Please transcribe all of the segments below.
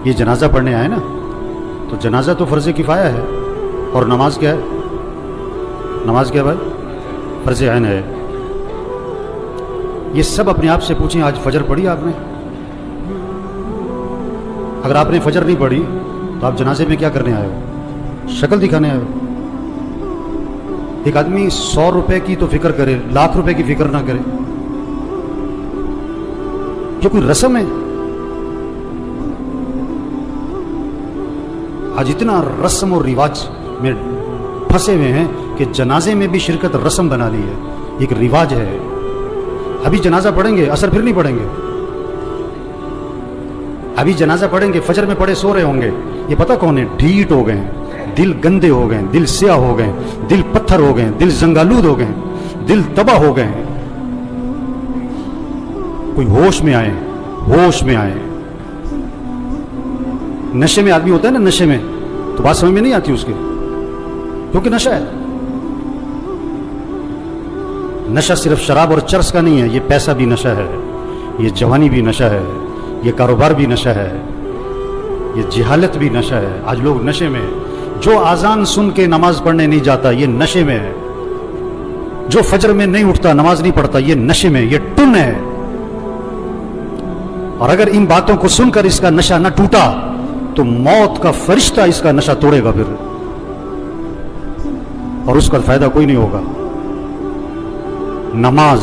یہ جنازہ پڑھنے آئے نا، تو جنازہ تو فرض کفایہ ہے، اور نماز کیا ہے؟ نماز کیا ہے بھائی؟ فرض عین ہے۔ یہ سب اپنے آپ سے پوچھیں، آج فجر پڑھی آپ نے؟ اگر آپ نے فجر نہیں پڑھی تو آپ جنازے میں کیا کرنے آئے ہو؟ شکل دکھانے آئے ہو۔ ایک آدمی 100 روپے کی تو فکر کرے، لاکھ روپے کی فکر نہ کرے، یہ کوئی رسم ہے؟ آج اتنا رسم اور رواج میں پھنسے ہوئے ہیں کہ جنازے میں بھی شرکت رسم بنا لی ہے، ایک رواج ہے۔ ابھی جنازہ پڑھیں گے، عصر پھر نہیں پڑھیں گے، ابھی جنازہ پڑھیں گے، فجر میں پڑھے سو رہے ہوں گے، یہ پتہ کون ہے؟ ڈھیٹ ہو گئے ہیں، دل گندے ہو گئے ہیں، دل سیاہ ہو گئے ہیں، دل پتھر ہو گئے ہیں، دل زنگالود ہو گئے ہیں، دل تباہ ہو گئے ہیں۔ کوئی ہوش میں آئے، ہوش میں آئے۔ نشے میں آدمی ہوتا ہے نا، نشے میں تو بات سمجھ میں نہیں آتی اس کے، کیونکہ نشہ ہے۔ نشہ صرف شراب اور چرس کا نہیں ہے، یہ پیسہ بھی نشہ ہے، یہ جوانی بھی نشہ ہے، یہ کاروبار بھی نشہ ہے، یہ جہالت بھی نشہ ہے۔ آج لوگ نشے میں ہیں۔ جو اذان سن کے نماز پڑھنے نہیں جاتا یہ نشے میں ہے، جو فجر میں نہیں اٹھتا، نماز نہیں پڑھتا، یہ نشے میں، یہ ٹن ہے۔ اور اگر ان باتوں کو سن کر اس کا نشہ نہ ٹوٹا تو موت کا فرشتہ اس کا نشہ توڑے گا پھر، اور اس کا فائدہ کوئی نہیں ہوگا۔ نماز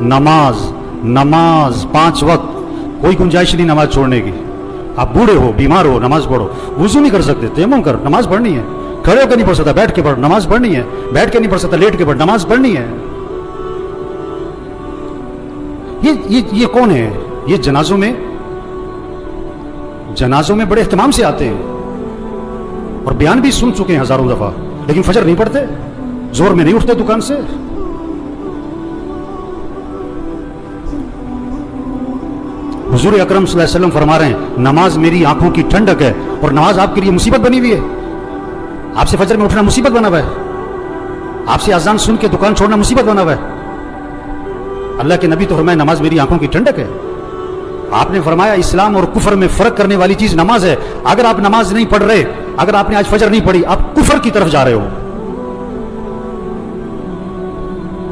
نماز نماز 5 وقت، کوئی گنجائش نہیں نماز چھوڑنے کی۔ آپ بوڑھے ہو، بیمار ہو، نماز پڑھو۔ وضو نہیں کر سکتے، تیمم کر، نماز پڑھنی ہے۔ کھڑے ہو کے نہیں پڑھ سکتا، بیٹھ کے پڑھ، نماز پڑھنی ہے۔ بیٹھ کے نہیں پڑھ سکتا، لیٹ کے پڑھ، نماز پڑھنی ہے۔ یہ کون ہے؟ یہ جنازوں میں بڑے اہتمام سے آتے ہیں اور بیان بھی سن چکے ہیں ہزاروں دفعہ، لیکن فجر نہیں پڑھتے، زور میں نہیں اٹھتے دکان سے۔ حضور اکرم صلی اللہ علیہ وسلم فرما رہے ہیں نماز میری آنکھوں کی ٹھنڈک ہے، اور نماز آپ کے لیے مصیبت بنی ہوئی ہے۔ آپ سے فجر میں اٹھنا مصیبت بنا ہوا ہے، آپ سے اذان سن کے دکان چھوڑنا مصیبت بنا ہوا ہے۔ اللہ کے نبی تو فرمایا نماز میری آنکھوں کی ٹھنڈک ہے۔ آپ نے فرمایا اسلام اور کفر میں فرق کرنے والی چیز نماز ہے۔ اگر آپ نماز نہیں پڑھ رہے، اگر آپ نے آج فجر نہیں پڑھی، آپ کفر کی طرف جا رہے ہو۔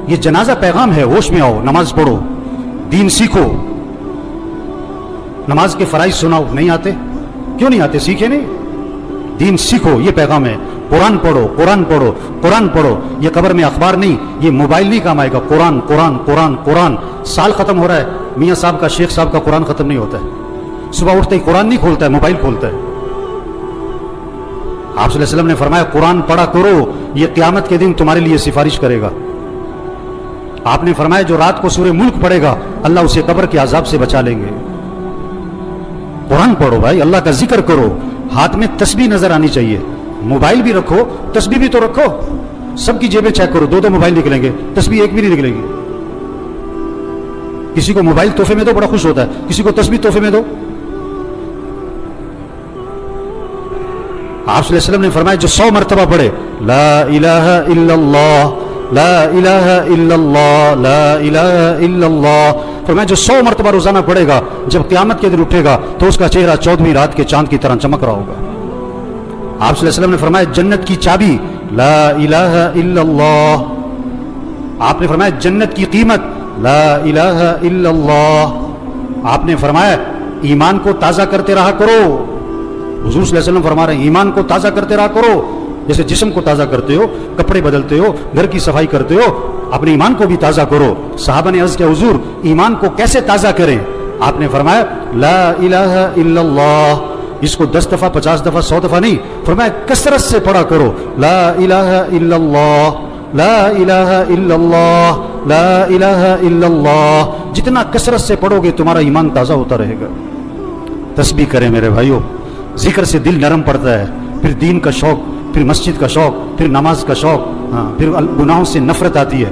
یہ جنازہ پیغام ہے، ہوش میں آؤ، نماز پڑھو، دین سیکھو۔ نماز کے فرائض سناؤ، نہیں آتے؟ کیوں نہیں آتے؟ سیکھے نہیں؟ دین سیکھو، یہ پیغام ہے۔ قرآن پڑھو، قرآن پڑھو، قرآن پڑھو۔ یہ قبر میں اخبار نہیں، یہ موبائل نہیں کام آئے گا۔ قرآن قرآن قرآن قرآن۔ سال ختم ہو رہا ہے، میاں صاحب کا، شیخ صاحب کا قرآن ختم نہیں ہوتا ہے۔ صبح اٹھتے ہی قرآن نہیں کھولتا ہے، موبائل کھولتا ہے۔ آپ صلی اللہ علیہ وسلم نے فرمایا قرآن پڑھا کرو، یہ قیامت کے دن تمہارے لیے سفارش کرے گا۔ آپ نے فرمایا جو رات کو سورہ ملک پڑھے گا اللہ اسے قبر کے عذاب سے بچا لیں گے۔ قرآن پڑھو بھائی، اللہ کا ذکر کرو، ہاتھ میں تسبیح نظر آنی چاہیے۔ موبائل بھی رکھو، تسبیح بھی تو رکھو۔ سب کی جیبیں چیک کرو، 2 موبائل نکلیں گے، تسبیح ایک بھی نہیں نکلے گی۔ کسی کو موبائل تحفے میں دو، بڑا خوش ہوتا ہے، کسی کو تسبیح تحفے میں دو۔ آپ صلی اللہ علیہ وسلم نے فرمایا جو 100 مرتبہ پڑھے لا الہ الا اللہ لا الہ الا اللہ لا الہ الا اللہ، فرمایا جو 100 مرتبہ روزانہ پڑھے گا، جب قیامت کے دن اٹھے گا تو اس کا چہرہ 14ویں رات کے چاند کی طرح چمک رہا ہوگا۔ آپ صلی اللہ علیہ وسلم نے فرمایا جنت کی چابی لا الہ الا اللہ۔ آپ نے فرمایا جنت کی قیمت لا الہ الا اللہ۔ آپ نے فرمایا ایمان کو تازہ کرتے رہا کرو۔ حضور صلی اللہ علیہ وسلم فرما رہے ہیں ایمان کو تازہ کرتے رہا کرو، جیسے جسم کو تازہ کرتے ہو، کپڑے بدلتے ہو، گھر کی صفائی کرتے ہو، اپنے ایمان کو بھی تازہ کرو۔ صحابہ نے عرض کیا حضور ایمان کو کیسے تازہ کریں؟ آپ نے فرمایا لا الہ الا اللہ، اس کو 10 دفعہ 50 دفعہ 100 دفعہ نہیں، فرمایا کثرت سے پڑھا کرو لا الہ الا اللہ لا الہ الا اللہ لا الہ الا اللہ۔ جتنا کثرت سے پڑھو گے تمہارا ایمان تازہ ہوتا رہے گا۔ تسبیح کریں میرے بھائیوں، ذکر سے دل نرم پڑتا ہے، پھر دین کا شوق، پھر مسجد کا شوق، پھر نماز کا شوق، پھر گناہوں سے نفرت آتی ہے۔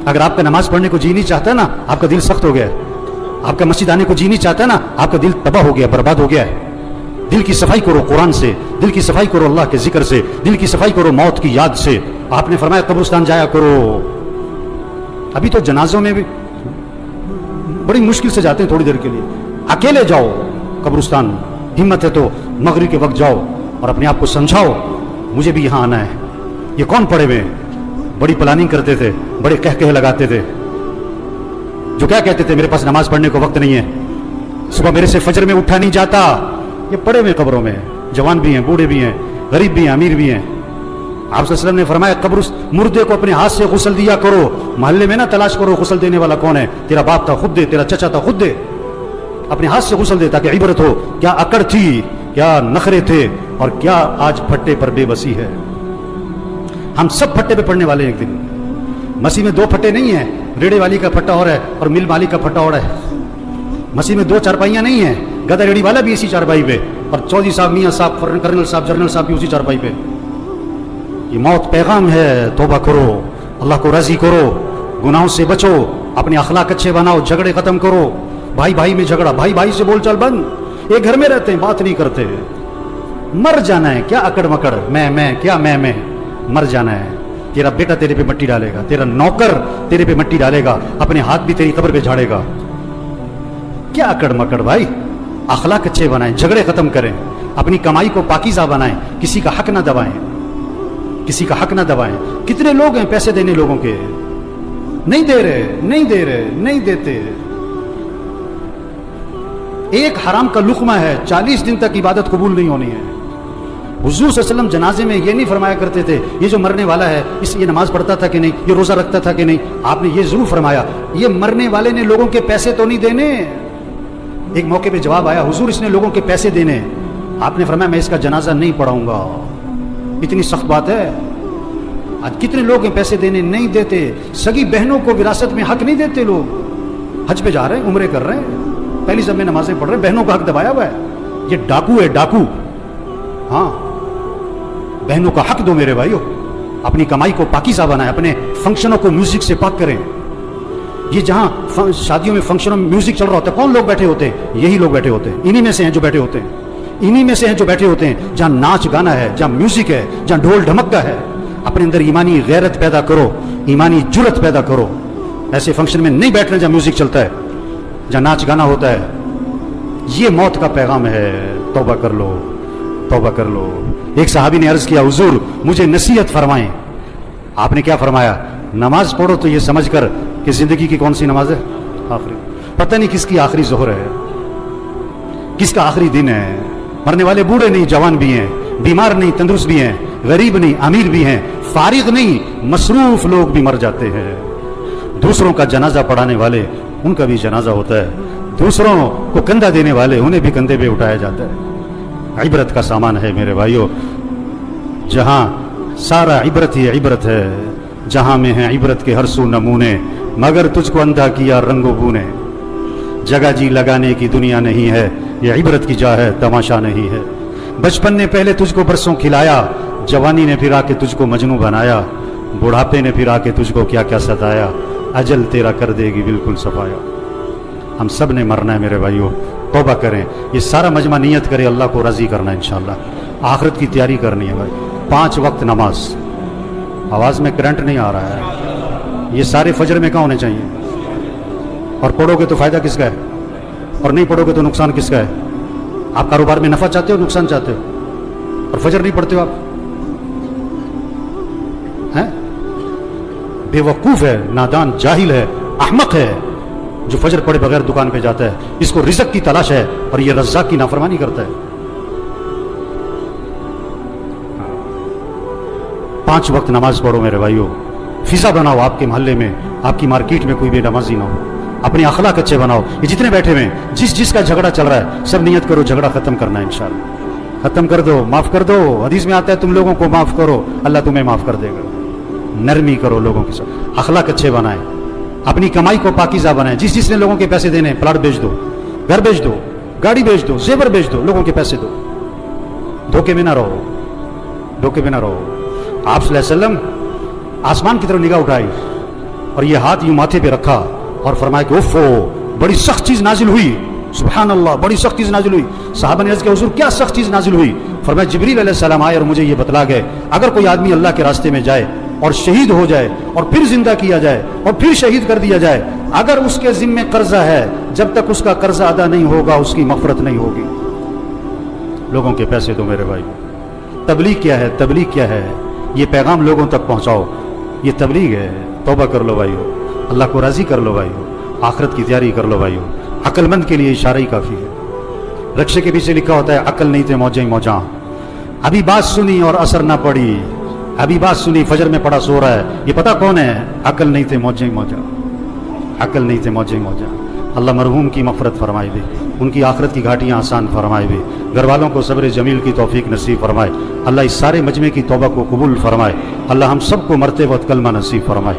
اگر آپ کا نماز پڑھنے کو جی نہیں چاہتا ہے نا، آپ کا دل سخت ہو گیا ہے۔ آپ کا مسجد آنے کو جی نہیں چاہتا ہے نا، آپ کا دل تباہ ہو گیا، برباد ہو گیا ہے۔ دل کی صفائی کرو قرآن سے، دل کی صفائی کرو اللہ کے ذکر سے، دل کی صفائی کرو موت کی یاد سے۔ آپ نے فرمایا قبرستان جایا کرو۔ ابھی تو جنازوں میں بھی بڑی مشکل سے جاتے ہیں، تھوڑی دیر کے لیے، اکیلے جاؤ قبرستان، हिम्मत है तो मगरिब के वक्त जाओ और अपने आप को समझाओ मुझे भी यहाँ आना है। ये कौन पड़े हुए हैं? बड़ी प्लानिंग करते थे, बड़े कह लगाते थे, जो क्या कहते थे मेरे पास नमाज पढ़ने को वक्त नहीं है, सुबह मेरे से फजर में उठा नहीं जाता। ये पड़े हुए कब्रों में, जवान भी हैं, बूढ़े भी हैं, गरीब भी हैं, अमीर भी हैं। आप सल्लल्लाहु अलैहि वसल्लम ने फरमाया कब्र मुर्दे को अपने हाथ से गुस्ल दिया करो, मोहल्ले में ना तलाश करो गुस्ल देने वाला कौन है, तेरा बाप था खुद दे, तेरा चचा था खुद दे, अपने हाथ से गुस्ल दे ताकि इबरत हो क्या अकड़ थी, क्या नखरे थे और क्या आज फट्टे पर बेबसी है। हम सब फट्टे पे पड़ने वाले हैं एक दिन। मसीह में दो फट्टे नहीं है, रेड़े वाली का फट्टा और है और मिल मालिक का फट्टा और है। मसीह में दो चारपाइयां नहीं है, गधा रेड़ी वाला भी इसी चारपाई पे और चौधरी साहब, मियाँ साहब, कर्नल साहब, जनरल साहब भी उसी चारपाई पे। ये मौत पैगाम है, तौबा करो, अल्लाह को राजी करो, गुनाहों से बचो, अपने अखलाक अच्छे बनाओ, झगड़े खत्म करो। भाई भाई में झगड़ा, भाई भाई से बोलचाल बंद, एक घर में रहते हैं बात नहीं करते। मर जाना है, क्या अकड़ मकड़, मैं क्या मैं, मर जाना है। तेरा बेटा तेरे पे मिट्टी डालेगा, तेरा नौकर तेरे पे मिट्टी डालेगा, अपने हाथ भी तेरी कब्र पे झाड़ेगा। क्या अकड़ मकड़ भाई, अखलाक अच्छे बनाएं, झगड़े खत्म करें, अपनी कमाई को पाकीज़ा बनाएं, किसी का हक ना दबाएं, किसी का हक ना दबाएं। कितने लोग हैं पैसे देने लोगों के, नहीं दे रहे, नहीं दे रहे, नहीं देते। एक हराम का लुक़मा है, 40 दिन तक इबादत कबूल नहीं होनी है। हुज़ूर सल्लल्लाहु अलैहि वसल्लम जनाजे में ये नहीं फरमाया करते थे ये जो मरने वाला है ये नमाज पढ़ता था कि नहीं, ये रोज़ा रखता था कि नहीं। आपने ये ज़रूर फरमाया ये मरने वाले ने लोगों के पैसे तो नहीं देने। एक मौके पे जवाब आया, हुज़ूर इसने लोगों के पैसे देने। आपने फरमाया मैं इसका जनाजा नहीं पढ़ाऊंगा। इतनी सख्त बात है। आज कितने लोग हैं पैसे देने नहीं देते, सगी बहनों को विरासत में हक नहीं देते। लोग हज पे जा रहे हैं, उम्रे कर रहे हैं, पहली सब में नमाजें पढ़ रहे हैं, बहनों का हक दबाया हुआ है। ये डाकू है, डाकू। हाँ, बहनों का हक दो मेरे भाइयों, अपनी कमाई को पाकीज़ा बनाएं, अपने फंक्शनों को म्यूजिक से पाक करें। ये जहां शादियों में फंक्शनों में म्यूजिक चल रहा होता है, कौन लोग बैठे होते हैं? यही लोग बैठे होते हैं, इन्हीं में से हैं जो बैठे होते हैं, इन्हीं में से हैं जो बैठे होते हैं। जहां नाच गाना है, जहां म्यूजिक है, जहां ढोल ढमकता है, अपने अंदर ईमानी गैरत पैदा करो, ईमानी जुरत पैदा करो। ऐसे फंक्शन में नहीं बैठना जहां म्यूजिक चलता है, जहां नाच गाना होता है। ये मौत का पैगाम है। तौबा कर लो, तौबा कर लो। एक सहाबी ने अर्ज किया, हुजूर मुझे नसीहत फरमाएं। आपने क्या फरमाया? नमाज पढ़ो तो ये समझकर कि जिंदगी की कौन सी नमाज है? आखिरी। पता नहीं किसकी आखिरी जोहर है, किसका आखिरी दिन है। मरने वाले बूढ़े नहीं, जवान भी हैं, बीमार नहीं, तंदुरुस्त भी हैं, गरीब नहीं, अमीर भी हैं, फारिग नहीं, मसरूफ लोग भी मर जाते हैं। दूसरों का जनाजा पढ़ाने वाले, उनका भी जनाजा होता है। दूसरों को कंधा देने वाले, उन्हें भी कंधे पे उठाया जाता है। इबरत का सामान है मेरे भाइयों। जहां सारा इबरत ही इबरत है, जहां में है इबरत के हर सू नमूने, मगर तुझको अंधा किया रंगो बूने। जगह जी लगाने की दुनिया नहीं है, ये इबरत की जा है, तमाशा नहीं है। बचपन ने पहले तुझको बरसों खिलाया, जवानी ने फिर आके तुझको मजनू बनाया, बुढ़ापे ने फिर आके तुझको क्या क्या सताया, अजल तेरा कर देगी बिल्कुल सफाया। हम सब ने मरना है मेरे भाइयों, तौबा करें। ये सारा मजमा नियत करे अल्लाह को राजी करना है इंशाअल्लाह। आखिरत की तैयारी करनी है भाई। 5 वक्त नमाज। आवाज़ में करंट नहीं आ रहा है। ये सारे फजर में कहाँ होने चाहिए? और पढ़ोगे तो फ़ायदा किसका है, और नहीं पढ़ोगे तो नुकसान किसका है? आप कारोबार में नफ़ा चाहते हो, नुकसान चाहते हो, और फजर नहीं पढ़ते हो आप? हैं? बेवकूफ़ है, नादान, जाहिल है, अहमक है जो फजर पढ़े बगैर दुकान पे जाता है। इसको रिज़्क़ की तलाश है और ये रज़्ज़ाक़ की नाफरमानी करता है। 5 वक्त नमाज पढ़ो मेरे भाइयों। फिजा बनाओ आपके मोहल्ले में, आपकी मार्केट में कोई बेनमाजी ना हो। अपने अखलाक अच्छे बनाओ। ये जितने बैठे हुए हैं, जिसका झगड़ा चल रहा है, सब नियत करो झगड़ा खत्म करना है इंशाअल्लाह। खत्म कर दो, माफ कर दो। हदीस में आता है तुम लोगों को माफ करो, अल्लाह तुम्हें माफ कर देगा। नरमी करो लोगों के साथ, अखलाक अच्छे बनाए, अपनी कमाई को पाकीज़ा बनाए। जिसने लोगों के पैसे देने, प्लाट बेच दो, घर बेच दो, गाड़ी बेच दो, जेवर बेच दो, लोगों के पैसे दो। धोखे में ना रहो, धोखे में ना रहो। आप सल्लल्लाहु अलैहि वसल्लम आसमान की तरफ निगाह उठाई और ये हाथ यूं माथे पे रखा और फरमाया कि उफ़ो, बड़ी सख्त चीज नाजिल हुई। सुभान अल्लाह, बड़ी सख्त चीज नाजिल हुई। सहाबा ने अर्ज़ किया, हुज़ूर क्या सख्त चीज नाजिल हुई? फरमाया जिब्रील अलैहिस्सलाम आए और मुझे ये बतला गए, अगर कोई आदमी अल्लाह के रास्ते में जाए और शहीद हो जाए और फिर जिंदा किया जाए और फिर शहीद कर दिया जाए, अगर उसके जिम्मे कर्जा है, जब तक उसका कर्जा अदा नहीं होगा उसकी मग़फ़िरत नहीं होगी। لوگوں کے پیسے دو میرے بھائی. تبلیغ کیا ہے؟ تبلیغ کیا ہے؟ یہ پیغام لوگوں تک پہنچاؤ، یہ تبلیغ ہے. توبہ کر لو بھائیو، اللہ کو راضی کر لو بھائیو، آخرت کی تیاری کر لو بھائیو. عقل مند کے لیے اشارہ ہی کافی ہے. رکشے کے پیچھے لکھا ہوتا ہے عقل نہیں تھے موجیں ہی موجاں. ابھی بات سنی اور اثر نہ پڑی، ابھی بات سنی فجر میں پڑا سو رہا ہے، یہ پتہ کون ہے؟ عقل نہیں تھے موجیں ہی موجاں، عقل نہیں تھے موجیں ہی موجاں. اللہ مرحوم کی مغفرت فرمائے دے، ان کی آخرت کی گھاٹیاں آسان فرمائے دے، گھر والوں کو صبر جمیل کی توفیق نصیب فرمائے. اللہ اس سارے مجمع کی توبہ کو قبول فرمائے. اللہ ہم سب کو مرتے وقت کلمہ نصیب فرمائے.